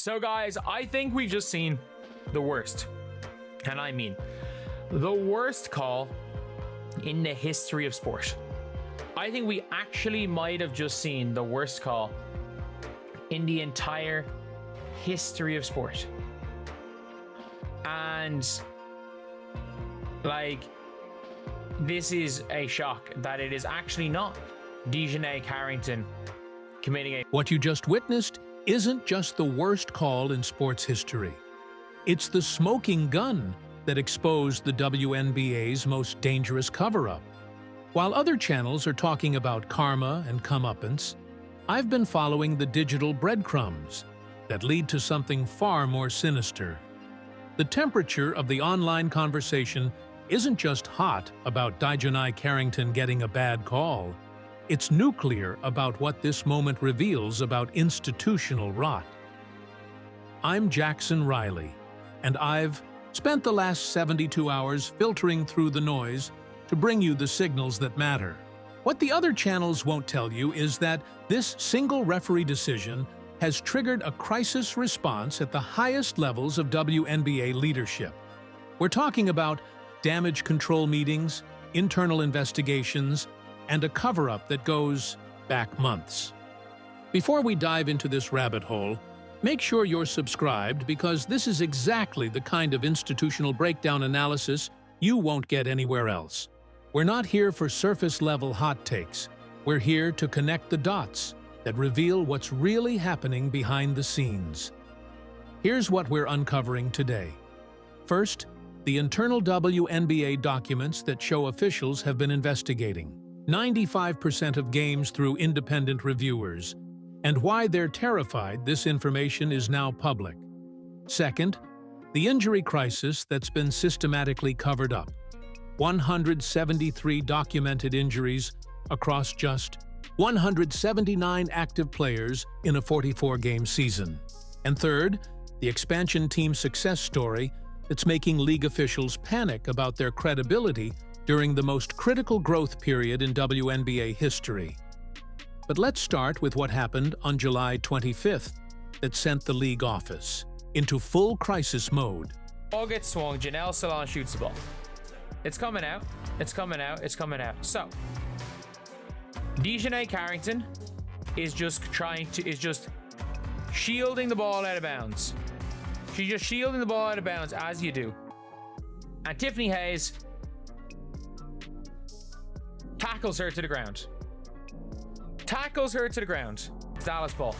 So guys, I think we've just seen the worst, and I mean the worst call in the history of sport. I think we actually might have just seen the worst call in the entire history of sport. And like, this is a shock that it is actually not DiJonai Carrington committing a... What you just witnessed isn't just the worst call in sports history. It's the smoking gun that exposed the WNBA's most dangerous cover-up. While other channels are talking about karma and comeuppance, I've been following the digital breadcrumbs that lead to something far more sinister. The temperature of the online conversation isn't just hot about DiJonai Carrington getting a bad call. It's nuclear about what this moment reveals about institutional rot. I'm Jackson Riley, and I've spent the last 72 hours filtering through the noise to bring you the signals that matter. What the other channels won't tell you is that this single referee decision has triggered a crisis response at the highest levels of WNBA leadership. We're talking about damage control meetings, internal investigations, and a cover-up that goes back months. Before we dive into this rabbit hole, make sure you're subscribed because this is exactly the kind of institutional breakdown analysis you won't get anywhere else. We're not here for surface-level hot takes. We're here to connect the dots that reveal what's really happening behind the scenes. Here's what we're uncovering today. First, the internal WNBA documents that show officials have been investigating 95% of games through independent reviewers, and why they're terrified this information is now public. Second, the injury crisis that's been systematically covered up. 173 documented injuries across just 179 active players in a 44-game season. And third, the expansion team success story that's making league officials panic about their credibility during the most critical growth period in WNBA history. But let's start with what happened on July 25th that sent the league office into full crisis mode. Ball gets swung, Janelle Salon shoots the ball. It's coming out, it's coming out, it's coming out. So, DiJonai Carrington is just shielding the ball out of bounds. She's just shielding the ball out of bounds, as you do. And Tiffany Hayes tackles her to the ground. Tackles her to the ground. It's Dallas ball.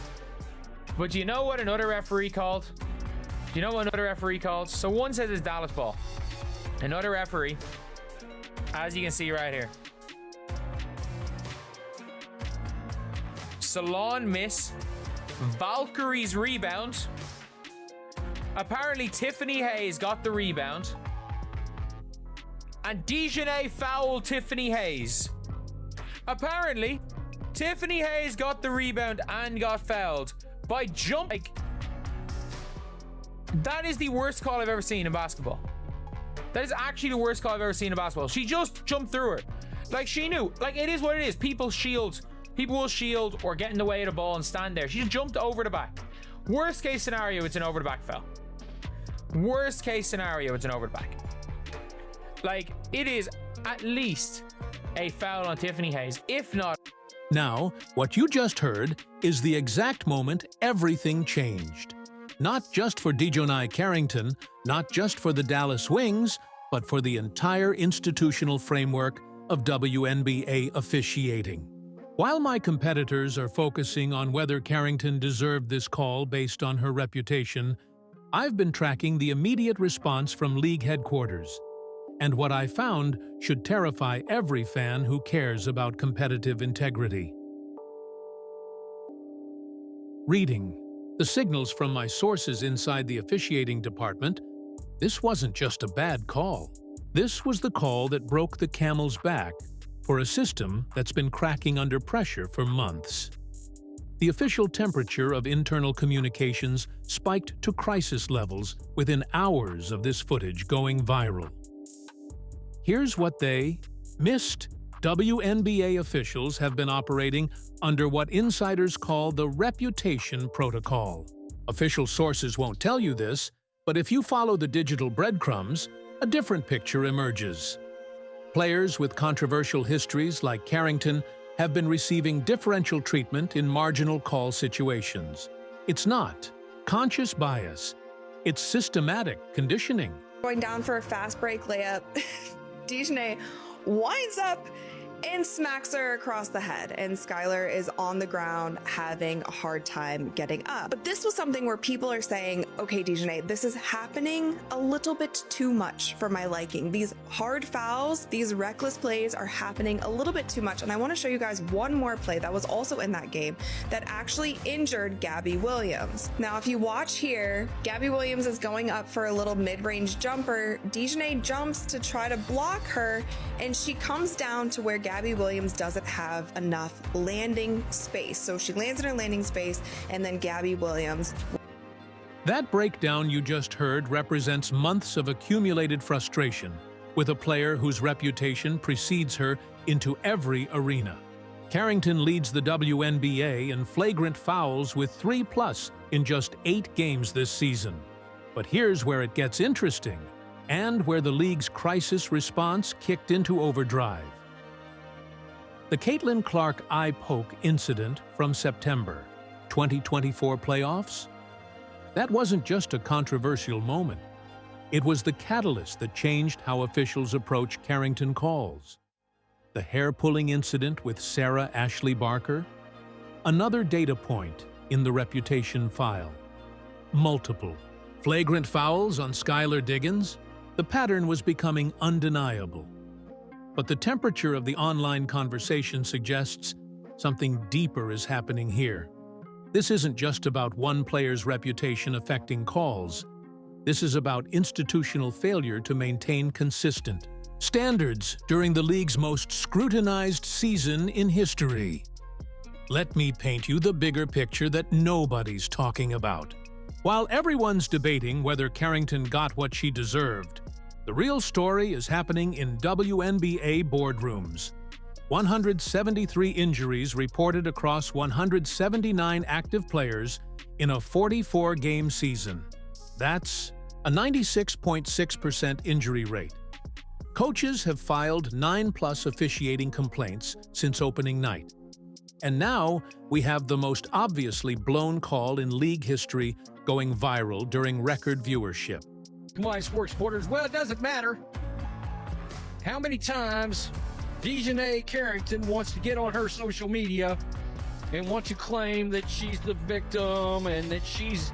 But do you know what another referee called? Do you know what another referee called? So one says it's Dallas ball. Another referee, as you can see right here. Salon miss. Valkyrie's rebound. Apparently Tiffany Hayes got the rebound. And DiJonai fouled Tiffany Hayes. Apparently, Tiffany Hayes got the rebound and got fouled by jumping. That is the worst call I've ever seen in basketball. That is actually the worst call I've ever seen in basketball. She just jumped through her. Like, she knew. Like, it is what it is. People will shield or get in the way of the ball and stand there. She just jumped over the back. Worst case scenario, it's an over the back foul. Worst case scenario, it's an over the back. Like, it is at least a foul on Tiffany Hayes, if not. Now, what you just heard is the exact moment everything changed. Not just for DiJonai Carrington, not just for the Dallas Wings, but for the entire institutional framework of WNBA officiating. While my competitors are focusing on whether Carrington deserved this call based on her reputation, I've been tracking the immediate response from league headquarters. And what I found should terrify every fan who cares about competitive integrity. Reading the signals from my sources inside the officiating department, this wasn't just a bad call. This was the call that broke the camel's back for a system that's been cracking under pressure for months. The official temperature of internal communications spiked to crisis levels within hours of this footage going viral. Here's what they missed. WNBA officials have been operating under what insiders call the reputation protocol, Official sources won't tell you this, but if you follow the digital breadcrumbs, a different picture emerges. Players with controversial histories like Carrington have been receiving differential treatment in marginal call situations. It's not conscious bias, it's systematic conditioning. Going down for a fast break layup, DiJonai winds up and smacks her across the head, and Skylar is on the ground having a hard time getting up. But this was something where people are saying, okay, DiJonai, this is happening a little bit too much for my liking. These hard fouls, these reckless plays are happening a little bit too much. And I want to show you guys one more play that was also in that game that actually injured Gabby Williams. Now, if you watch here, Gabby Williams is going up for a little mid-range jumper. DiJonai jumps to try to block her, and she comes down to where Gabby Williams doesn't have enough landing space. So she lands in her landing space, and then Gabby Williams. That breakdown you just heard represents months of accumulated frustration with a player whose reputation precedes her into every arena. Carrington leads the WNBA in flagrant fouls with 3+ in just 8 games this season. But here's where it gets interesting, and where the league's crisis response kicked into overdrive. The Caitlin Clark eye poke incident from September 2024 playoffs? That wasn't just a controversial moment. It was the catalyst that changed how officials approach Carrington calls. The hair-pulling incident with Sarah Ashley Barker? Another data point in the reputation file. Multiple flagrant fouls on Skylar Diggins? The pattern was becoming undeniable. But the temperature of the online conversation suggests something deeper is happening here. This isn't just about one player's reputation affecting calls. This is about institutional failure to maintain consistent standards during the league's most scrutinized season in history. Let me paint you the bigger picture that nobody's talking about. While everyone's debating whether Carrington got what she deserved, the real story is happening in WNBA boardrooms. 173 injuries reported across 179 active players in a 44-game season. That's a 96.6% injury rate. Coaches have filed 9+ officiating complaints since opening night. And now we have the most obviously blown call in league history going viral during record viewership. Come on, sports supporters. Well, it doesn't matter how many times DiJonai Carrington wants to get on her social media and want to claim that she's the victim and that she's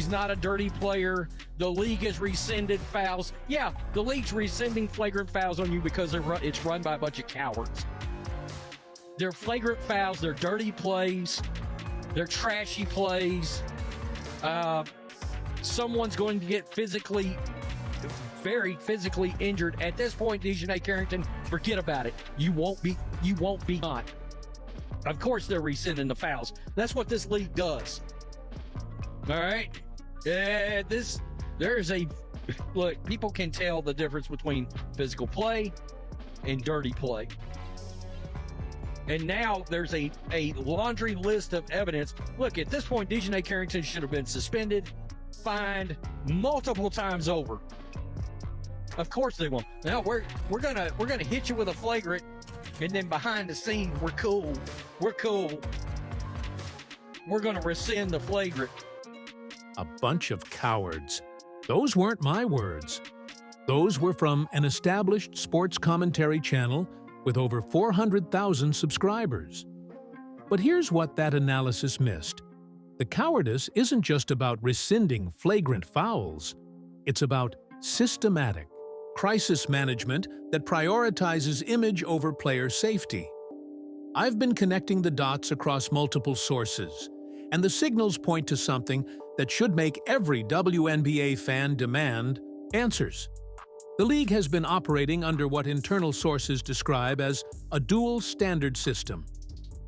not a dirty player. The league has rescinded fouls. Yeah, the league's rescinding flagrant fouls on you because it's run by a bunch of cowards. They're flagrant fouls. They're dirty plays. They're trashy plays. Someone's going to get very physically injured. At this point, DiJonai Carrington, forget about it. You won't be on. Of course they're rescinding the fouls. That's what this league does. All right? Look, people can tell the difference between physical play and dirty play. And now there's a laundry list of evidence. Look, at this point, DiJonai Carrington should have been suspended, fined multiple times over. Of course they won't. Now we're gonna hit you with a flagrant, and then behind the scenes we're cool. We're gonna rescind the flagrant. A bunch of cowards. Those weren't my words. Those were from an established sports commentary channel with over 400,000 subscribers. But here's what that analysis missed. The cowardice isn't just about rescinding flagrant fouls. It's about systematic crisis management that prioritizes image over player safety. I've been connecting the dots across multiple sources, and the signals point to something that should make every WNBA fan demand answers. The league has been operating under what internal sources describe as a dual standard system.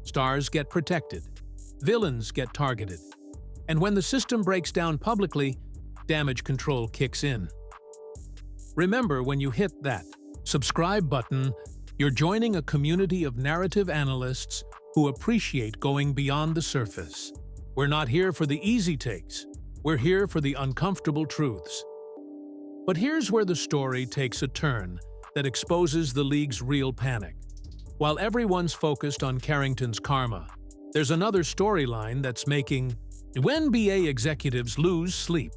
Stars get protected, villains get targeted, and when the system breaks down publicly, damage control kicks in. Remember, when you hit that subscribe button, you're joining a community of narrative analysts who appreciate going beyond the surface. We're not here for the easy takes. We're here for the uncomfortable truths. But here's where the story takes a turn that exposes the league's real panic. While everyone's focused on Carrington's karma, there's another storyline that's making WNBA executives lose sleep.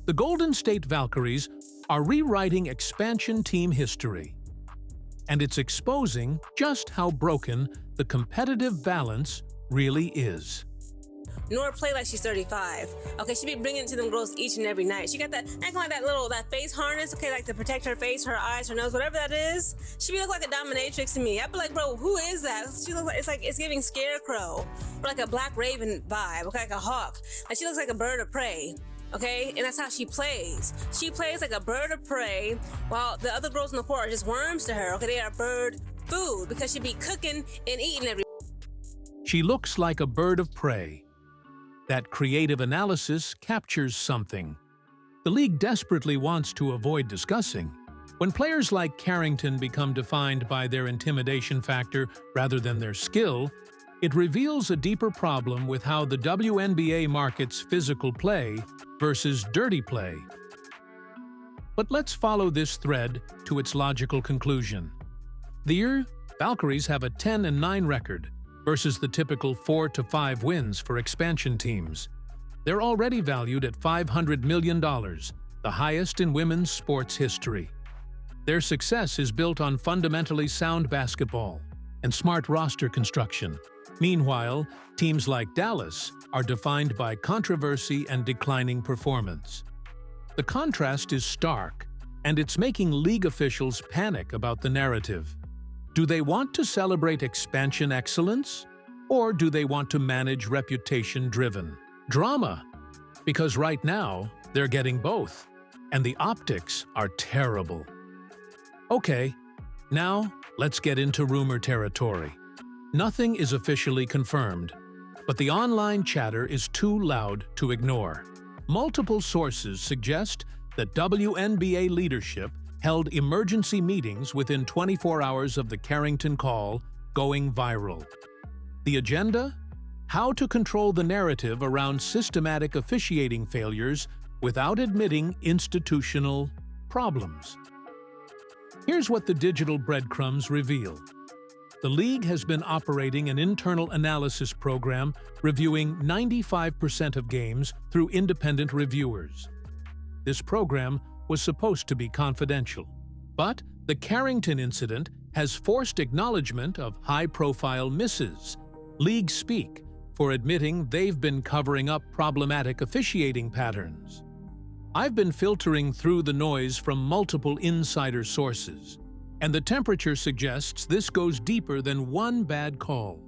The Golden State Valkyries are rewriting expansion team history, and it's exposing just how broken the competitive balance really is. Nor play like she's 35. Okay, she be bringing it to them girls each and every night. She got that, acting like that face harness, okay, like to protect her face, her eyes, her nose, whatever that is. She be look like a dominatrix to me. I be like, bro, who is that? She looks like, it's giving scarecrow, or like a black raven vibe, okay, like a hawk. Like she looks like a bird of prey. Okay, and that's how she plays. She plays like a bird of prey, while the other girls in the court are just worms to her. Okay, they are bird food because she be cooking and eating every. She looks like a bird of prey. That creative analysis captures something the league desperately wants to avoid discussing. When players like Carrington become defined by their intimidation factor rather than their skill, it reveals a deeper problem with how the WNBA markets physical play versus dirty play. But let's follow this thread to its logical conclusion. The year Valkyries have a 10-9 record versus the typical 4-5 wins for expansion teams. They're already valued at $500 million, the highest in women's sports history. Their success is built on fundamentally sound basketball and smart roster construction. Meanwhile, teams like Dallas are defined by controversy and declining performance. The contrast is stark, and it's making league officials panic about the narrative. Do they want to celebrate expansion excellence, or do they want to manage reputation-driven drama? Because right now, they're getting both, and the optics are terrible. Okay, now let's get into rumor territory. Nothing is officially confirmed, but the online chatter is too loud to ignore. Multiple sources suggest that WNBA leadership held emergency meetings within 24 hours of the Carrington call going viral. The agenda? How to control the narrative around systematic officiating failures without admitting institutional problems. Here's what the digital breadcrumbs reveal. The league has been operating an internal analysis program reviewing 95% of games through independent reviewers. This program was supposed to be confidential, but the Carrington incident has forced acknowledgement of high-profile misses, league speak, for admitting they've been covering up problematic officiating patterns. I've been filtering through the noise from multiple insider sources, and the temperature suggests this goes deeper than one bad call.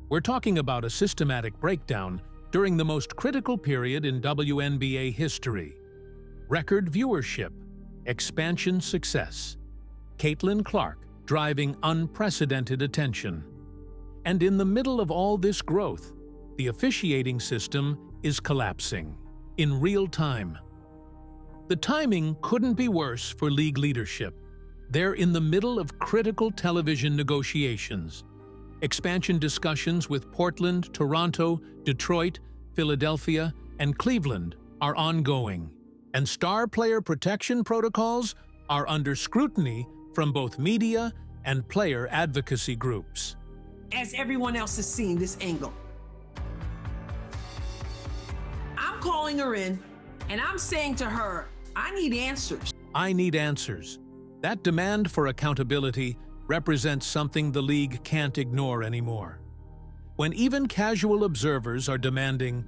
We're talking about a systematic breakdown during the most critical period in WNBA history. Record viewership, expansion success, Caitlin Clark driving unprecedented attention. And in the middle of all this growth, the officiating system is collapsing in real time. The timing couldn't be worse for league leadership. They're in the middle of critical television negotiations. Expansion discussions with Portland, Toronto, Detroit, Philadelphia, and Cleveland are ongoing, and star player protection protocols are under scrutiny from both media and player advocacy groups. As everyone else is seeing this angle, I'm calling her in and I'm saying to her, I need answers. I need answers. That demand for accountability represents something the league can't ignore anymore. When even casual observers are demanding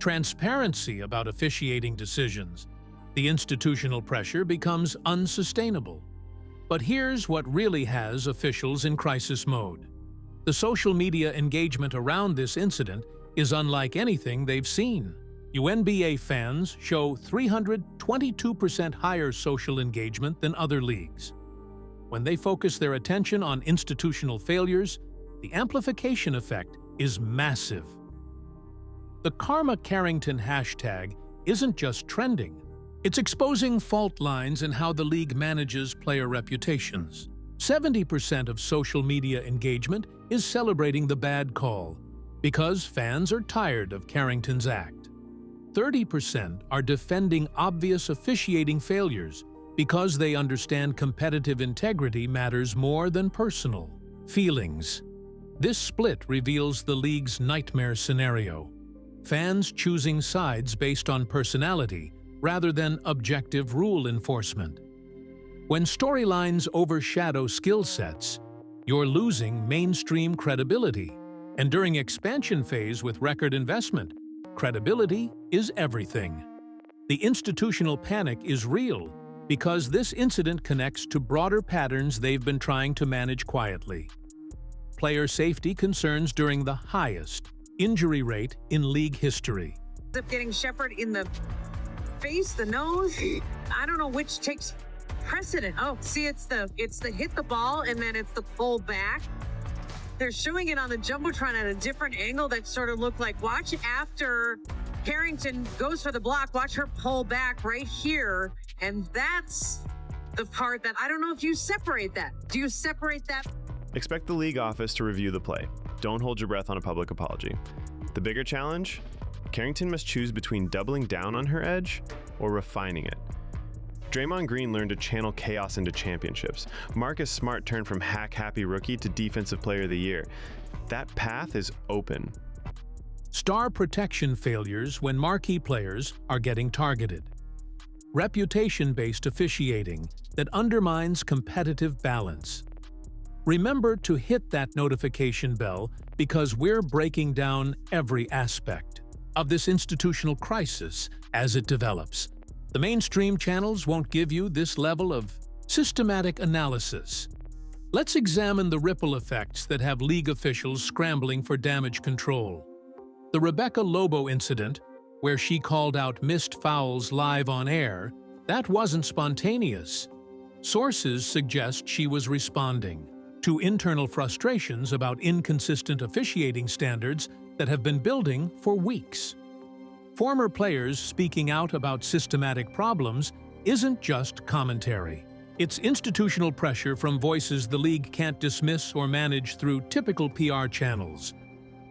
transparency about officiating decisions, the institutional pressure becomes unsustainable. But here's what really has officials in crisis mode. The social media engagement around this incident is unlike anything they've seen. WNBA fans show 322% higher social engagement than other leagues. When they focus their attention on institutional failures, the amplification effect is massive. The Karma Carrington hashtag isn't just trending. It's exposing fault lines in how the league manages player reputations. 70% of social media engagement is celebrating the bad call, because fans are tired of Carrington's act. 30% are defending obvious officiating failures because they understand competitive integrity matters more than personal feelings. This split reveals the league's nightmare scenario: fans choosing sides based on personality rather than objective rule enforcement. When storylines overshadow skill sets, you're losing mainstream credibility. And during expansion phase with record investment, credibility is everything. The institutional panic is real because this incident connects to broader patterns they've been trying to manage quietly. Player safety concerns during the highest injury rate in league history. Up getting Shepard in the face, the nose. I don't know which takes precedent. Oh, see, it's the hit the ball and then it's the pull back. They're showing it on the Jumbotron at a different angle that sort of looked like, watch after Carrington goes for the block, watch her pull back right here. And that's the part that I don't know if you separate that. Do you separate that? Expect the league office to review the play. Don't hold your breath on a public apology. The bigger challenge? Carrington must choose between doubling down on her edge or refining it. Draymond Green learned to channel chaos into championships. Marcus Smart turned from hack-happy rookie to Defensive Player of the Year. That path is open. Star protection failures when marquee players are getting targeted. Reputation-based officiating that undermines competitive balance. Remember to hit that notification bell because we're breaking down every aspect of this institutional crisis as it develops. The mainstream channels won't give you this level of systematic analysis. Let's examine the ripple effects that have league officials scrambling for damage control. The Rebecca Lobo incident, where she called out missed fouls live on air, that wasn't spontaneous. Sources suggest she was responding to internal frustrations about inconsistent officiating standards that have been building for weeks. Former players speaking out about systematic problems isn't just commentary. It's institutional pressure from voices the league can't dismiss or manage through typical PR channels.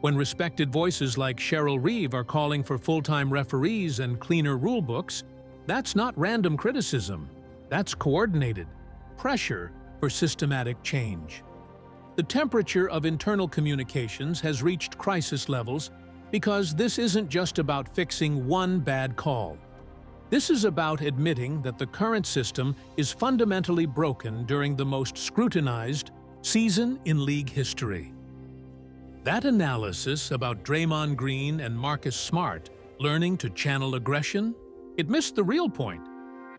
When respected voices like Cheryl Reeve are calling for full-time referees and cleaner rulebooks, that's not random criticism. That's coordinated pressure for systematic change. The temperature of internal communications has reached crisis levels because this isn't just about fixing one bad call. This is about admitting that the current system is fundamentally broken during the most scrutinized season in league history. That analysis about Draymond Green and Marcus Smart learning to channel aggression, it missed the real point.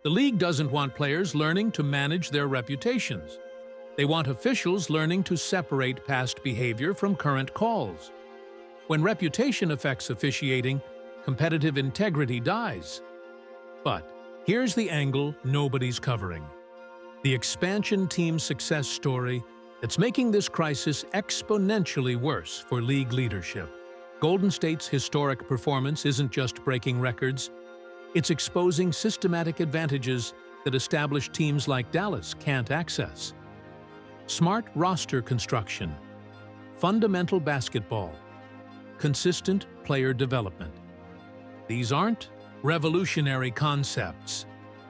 The league doesn't want players learning to manage their reputations. They want officials learning to separate past behavior from current calls. When reputation affects officiating, competitive integrity dies. But here's the angle nobody's covering: the expansion team's success story that's making this crisis exponentially worse for league leadership. Golden State's historic performance isn't just breaking records, it's exposing systematic advantages that established teams like Dallas can't access. Smart roster construction, fundamental basketball, consistent player development. These aren't revolutionary concepts,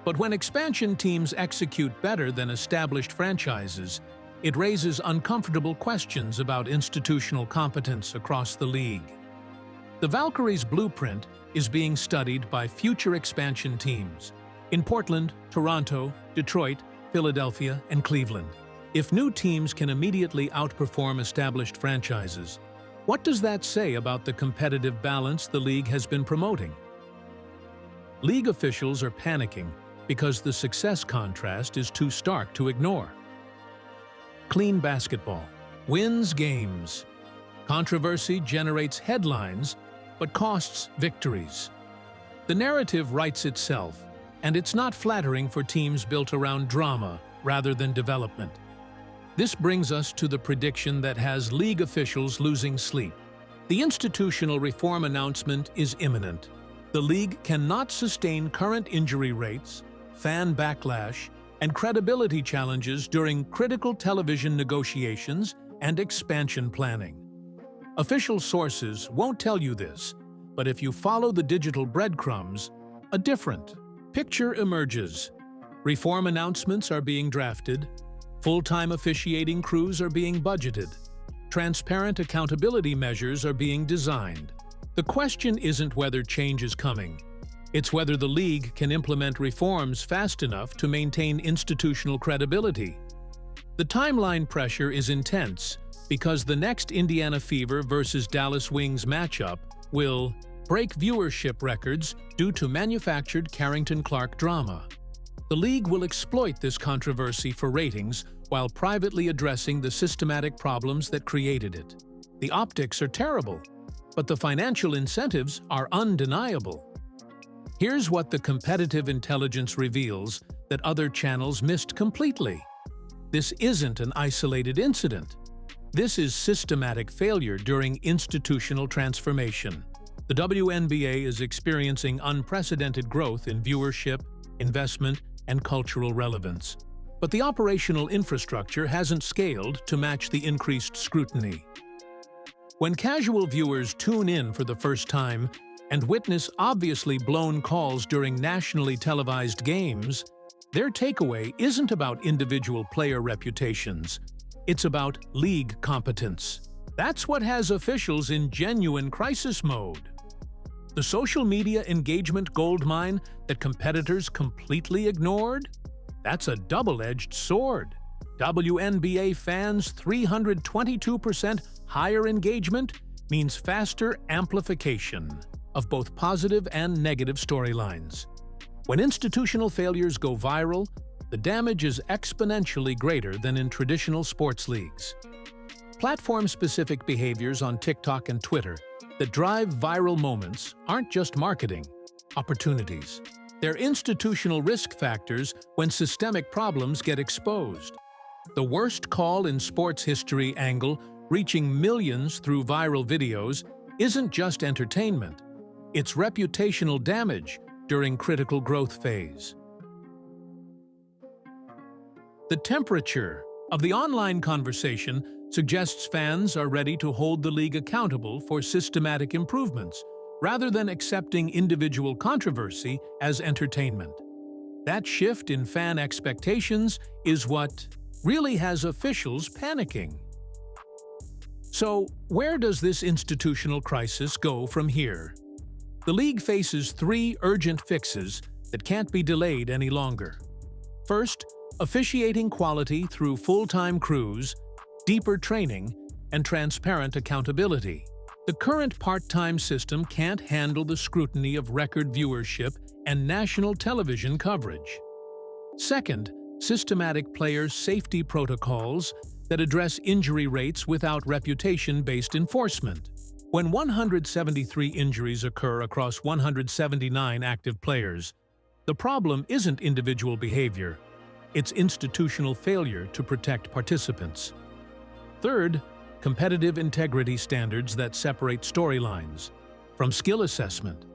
but when expansion teams execute better than established franchises, it raises uncomfortable questions about institutional competence across the league. The Valkyries' blueprint is being studied by future expansion teams in Portland, Toronto, Detroit, Philadelphia, and Cleveland. If new teams can immediately outperform established franchises, what does that say about the competitive balance the league has been promoting? League officials are panicking because the success contrast is too stark to ignore. Clean basketball wins games. Controversy generates headlines, but costs victories. The narrative writes itself, and it's not flattering for teams built around drama rather than development. This brings us to the prediction that has league officials losing sleep. The institutional reform announcement is imminent. The league cannot sustain current injury rates, fan backlash, and credibility challenges during critical television negotiations and expansion planning. Official sources won't tell you this, but if you follow the digital breadcrumbs, a different picture emerges. Reform announcements are being drafted, full-time officiating crews are being budgeted, transparent accountability measures are being designed. The question isn't whether change is coming. It's whether the league can implement reforms fast enough to maintain institutional credibility. The timeline pressure is intense because the next Indiana Fever versus Dallas Wings matchup will break viewership records due to manufactured Carrington-Clark drama. The league will exploit this controversy for ratings while privately addressing the systematic problems that created it. The optics are terrible, but the financial incentives are undeniable. Here's what the competitive intelligence reveals that other channels missed completely. This isn't an isolated incident. This is systematic failure during institutional transformation. The WNBA is experiencing unprecedented growth in viewership, investment, and cultural relevance. But the operational infrastructure hasn't scaled to match the increased scrutiny. When casual viewers tune in for the first time and witness obviously blown calls during nationally televised games, their takeaway isn't about individual player reputations. It's about league competence. That's what has officials in genuine crisis mode. The social media engagement goldmine that competitors completely ignored? That's a double-edged sword. WNBA fans' 322% higher engagement means faster amplification of both positive and negative storylines. When institutional failures go viral, the damage is exponentially greater than in traditional sports leagues. Platform-specific behaviors on TikTok and Twitter that drive viral moments aren't just marketing opportunities. They're institutional risk factors when systemic problems get exposed. The worst call in sports history angle, reaching millions through viral videos, isn't just entertainment. It's reputational damage during critical growth phase. The temperature of the online conversation suggests fans are ready to hold the league accountable for systematic improvements, rather than accepting individual controversy as entertainment. That shift in fan expectations is what really has officials panicking. So, where does this institutional crisis go from here? The league faces three urgent fixes that can't be delayed any longer. First, officiating quality through full-time crews, deeper training, and transparent accountability. The current part-time system can't handle the scrutiny of record viewership and national television coverage. Second, systematic player safety protocols that address injury rates without reputation-based enforcement. When 173 injuries occur across 179 active players, the problem isn't individual behavior, it's institutional failure to protect participants. Third, competitive integrity standards that separate storylines from skill assessment.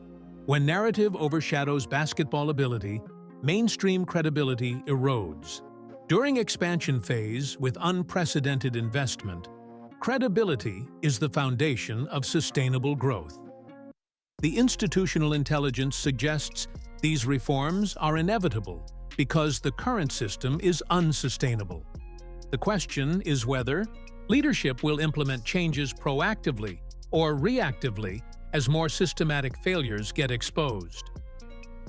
When narrative overshadows basketball ability, mainstream credibility erodes. During expansion phase with unprecedented investment, credibility is the foundation of sustainable growth. The institutional intelligence suggests these reforms are inevitable because the current system is unsustainable. The question is whether leadership will implement changes proactively or reactively as more systematic failures get exposed.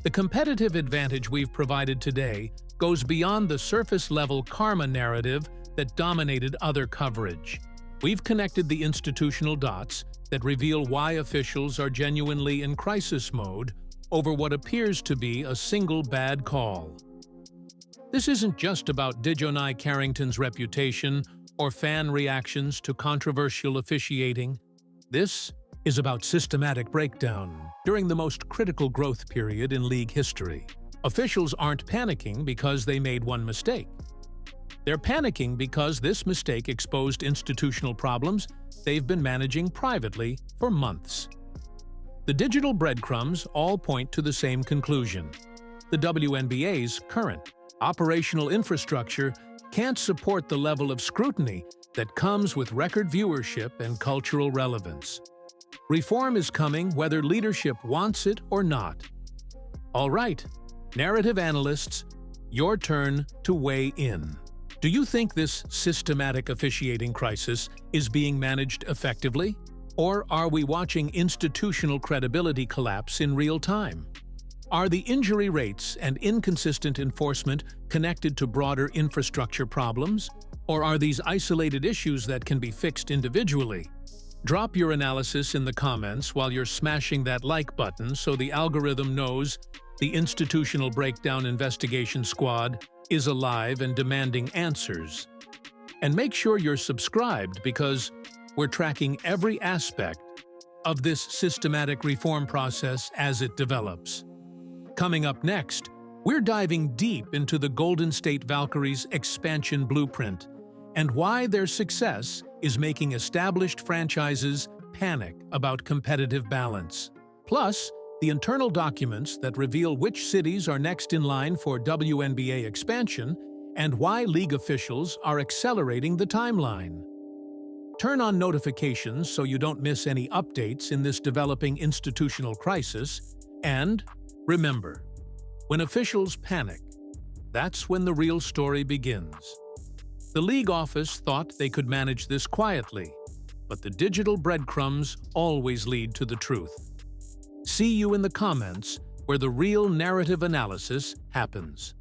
The competitive advantage we've provided today goes beyond the surface-level karma narrative that dominated other coverage. We've connected the institutional dots that reveal why officials are genuinely in crisis mode over what appears to be a single bad call. This isn't just about DiJonai Carrington's reputation or fan reactions to controversial officiating. This is about systematic breakdown during the most critical growth period in league history. Officials aren't panicking because they made one mistake. They're panicking because this mistake exposed institutional problems they've been managing privately for months. The digital breadcrumbs all point to the same conclusion. The WNBA's current operational infrastructure can't support the level of scrutiny that comes with record viewership and cultural relevance. Reform is coming whether leadership wants it or not. All right, narrative analysts, your turn to weigh in. Do you think this systematic officiating crisis is being managed effectively? Or are we watching institutional credibility collapse in real time? Are the injury rates and inconsistent enforcement connected to broader infrastructure problems? Or are these isolated issues that can be fixed individually? Drop your analysis in the comments while you're smashing that like button so the algorithm knows the Institutional Breakdown Investigation Squad is alive and demanding answers. And make sure you're subscribed because we're tracking every aspect of this systematic reform process as it develops. Coming up next, we're diving deep into the Golden State Valkyries' expansion blueprint and why their success is making established franchises panic about competitive balance. Plus, the internal documents that reveal which cities are next in line for WNBA expansion and why league officials are accelerating the timeline. Turn on notifications so you don't miss any updates in this developing institutional crisis. And remember, when officials panic, that's when the real story begins. The league office thought they could manage this quietly, but the digital breadcrumbs always lead to the truth. See you in the comments where the real narrative analysis happens.